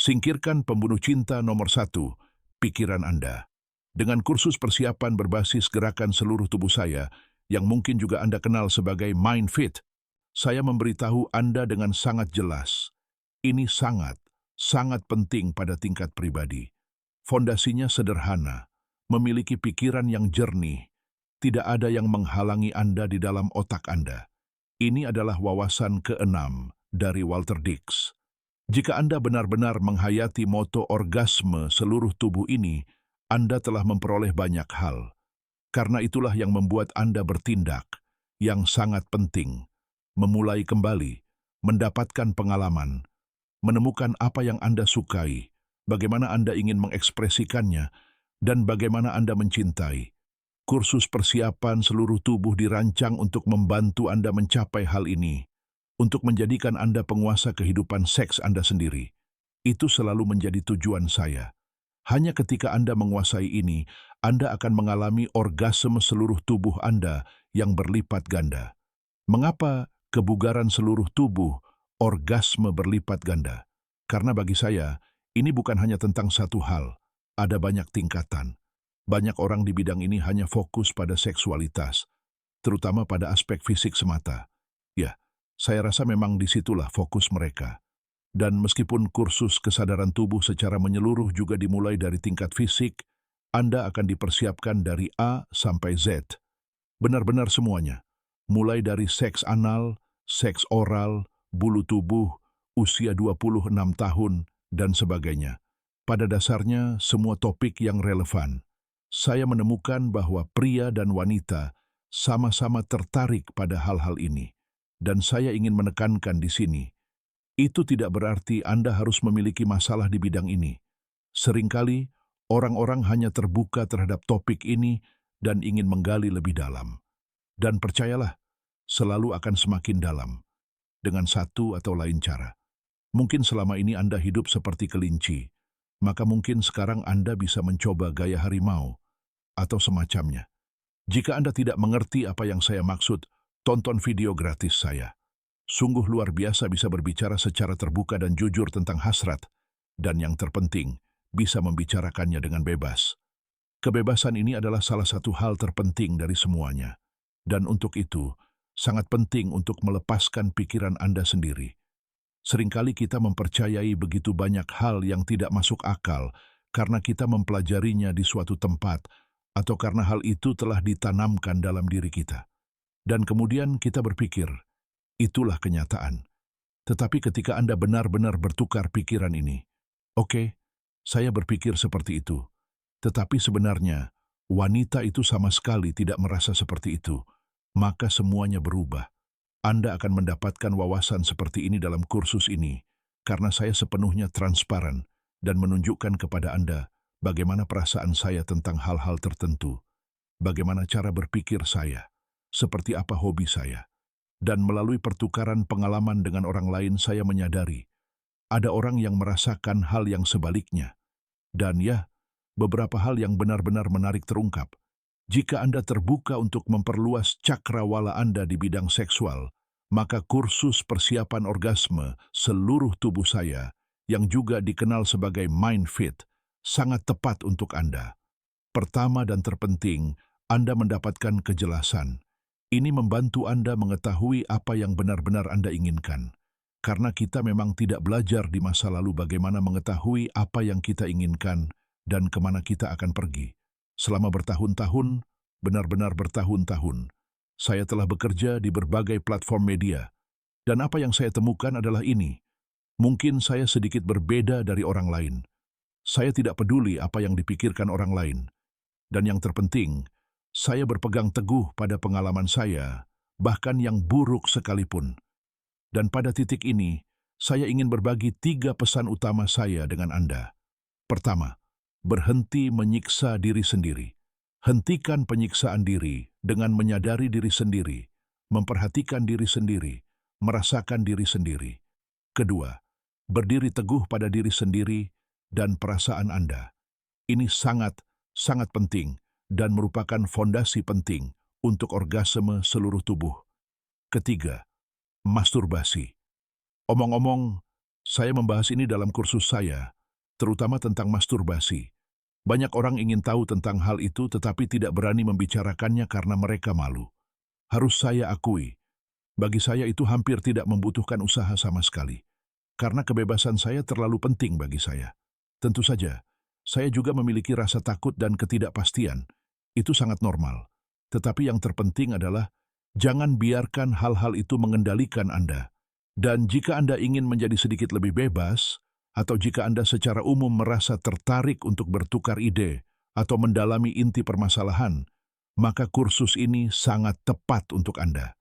Singkirkan pembunuh cinta nomor 1, pikiran Anda. Dengan kursus persiapan berbasis gerakan seluruh tubuh saya, yang mungkin juga Anda kenal sebagai Mind Fit, saya memberitahu Anda dengan sangat jelas. Ini sangat penting pada tingkat pribadi. Fondasinya sederhana, memiliki pikiran yang jernih. Tidak ada yang menghalangi Anda di dalam otak Anda. Ini adalah wawasan keenam dari Walter Dix. Jika Anda benar-benar menghayati moto orgasme seluruh tubuh ini, Anda telah memperoleh banyak hal. Karena itulah yang membuat Anda bertindak, yang sangat penting. Memulai kembali, mendapatkan pengalaman, menemukan apa yang Anda sukai, bagaimana Anda ingin mengekspresikannya, dan bagaimana Anda mencintai. Kursus persiapan seluruh tubuh dirancang untuk membantu Anda mencapai hal ini, untuk menjadikan Anda penguasa kehidupan seks Anda sendiri. Itu selalu menjadi tujuan saya. Hanya ketika Anda menguasai ini, Anda akan mengalami orgasme seluruh tubuh Anda yang berlipat ganda. Mengapa kebugaran seluruh tubuh, orgasme berlipat ganda? Karena bagi saya, ini bukan hanya tentang satu hal, ada banyak tingkatan. Banyak orang di bidang ini hanya fokus pada seksualitas, terutama pada aspek fisik semata. Ya, saya rasa memang disitulah fokus mereka. Dan meskipun kursus kesadaran tubuh secara menyeluruh juga dimulai dari tingkat fisik, Anda akan dipersiapkan dari A sampai Z. Benar-benar semuanya. Mulai dari seks anal, seks oral, bulu tubuh, usia 26 tahun, dan sebagainya. Pada dasarnya, semua topik yang relevan. Saya menemukan bahwa pria dan wanita sama-sama tertarik pada hal-hal ini. Dan saya ingin menekankan di sini, itu tidak berarti Anda harus memiliki masalah di bidang ini. Seringkali, orang-orang hanya terbuka terhadap topik ini dan ingin menggali lebih dalam. Dan percayalah, selalu akan semakin dalam, dengan satu atau lain cara. Mungkin selama ini Anda hidup seperti kelinci, maka mungkin sekarang Anda bisa mencoba gaya harimau, atau semacamnya. Jika Anda tidak mengerti apa yang saya maksud, tonton video gratis saya. Sungguh luar biasa bisa berbicara secara terbuka dan jujur tentang hasrat, dan yang terpenting, bisa membicarakannya dengan bebas. Kebebasan ini adalah salah satu hal terpenting dari semuanya. Dan untuk itu, sangat penting untuk melepaskan pikiran Anda sendiri. Seringkali kita mempercayai begitu banyak hal yang tidak masuk akal karena kita mempelajarinya di suatu tempat atau karena hal itu telah ditanamkan dalam diri kita. Dan kemudian kita berpikir, itulah kenyataan. Tetapi ketika Anda benar-benar bertukar pikiran ini, oke, saya berpikir seperti itu. Tetapi sebenarnya, wanita itu sama sekali tidak merasa seperti itu. Maka semuanya berubah. Anda akan mendapatkan wawasan seperti ini dalam kursus ini, karena saya sepenuhnya transparan dan menunjukkan kepada Anda bagaimana perasaan saya tentang hal-hal tertentu, bagaimana cara berpikir saya, seperti apa hobi saya. Dan melalui pertukaran pengalaman dengan orang lain saya menyadari, ada orang yang merasakan hal yang sebaliknya. Dan ya, beberapa hal yang benar-benar menarik terungkap. Jika Anda terbuka untuk memperluas cakrawala Anda di bidang seksual, maka kursus persiapan orgasme seluruh tubuh saya, yang juga dikenal sebagai Mind Fit, sangat tepat untuk Anda. Pertama dan terpenting, Anda mendapatkan kejelasan. Ini membantu Anda mengetahui apa yang benar-benar Anda inginkan. Karena kita memang tidak belajar di masa lalu bagaimana mengetahui apa yang kita inginkan dan kemana kita akan pergi. Selama bertahun-tahun, benar-benar bertahun-tahun, saya telah bekerja di berbagai platform media. Dan apa yang saya temukan adalah ini. Mungkin saya sedikit berbeda dari orang lain. Saya tidak peduli apa yang dipikirkan orang lain. Dan yang terpenting, saya berpegang teguh pada pengalaman saya, bahkan yang buruk sekalipun. Dan pada titik ini, saya ingin berbagi 3 pesan utama saya dengan Anda. Pertama, berhenti menyiksa diri sendiri. Hentikan penyiksaan diri dengan menyadari diri sendiri, memperhatikan diri sendiri, merasakan diri sendiri. Kedua, berdiri teguh pada diri sendiri dan perasaan Anda. Ini sangat penting dan merupakan fondasi penting untuk orgasme seluruh tubuh. Ketiga, masturbasi. Omong-omong, Saya membahas ini dalam kursus saya, terutama tentang masturbasi. Banyak orang ingin tahu tentang hal itu tetapi tidak berani membicarakannya karena mereka malu. Harus saya akui, bagi saya itu hampir tidak membutuhkan usaha sama sekali. Karena kebebasan saya terlalu penting bagi saya. Tentu saja, saya juga memiliki rasa takut dan ketidakpastian. Itu sangat normal. Tetapi yang terpenting adalah, jangan biarkan hal-hal itu mengendalikan Anda. Dan jika Anda ingin menjadi sedikit lebih bebas, atau jika Anda secara umum merasa tertarik untuk bertukar ide atau mendalami inti permasalahan, maka kursus ini sangat tepat untuk Anda.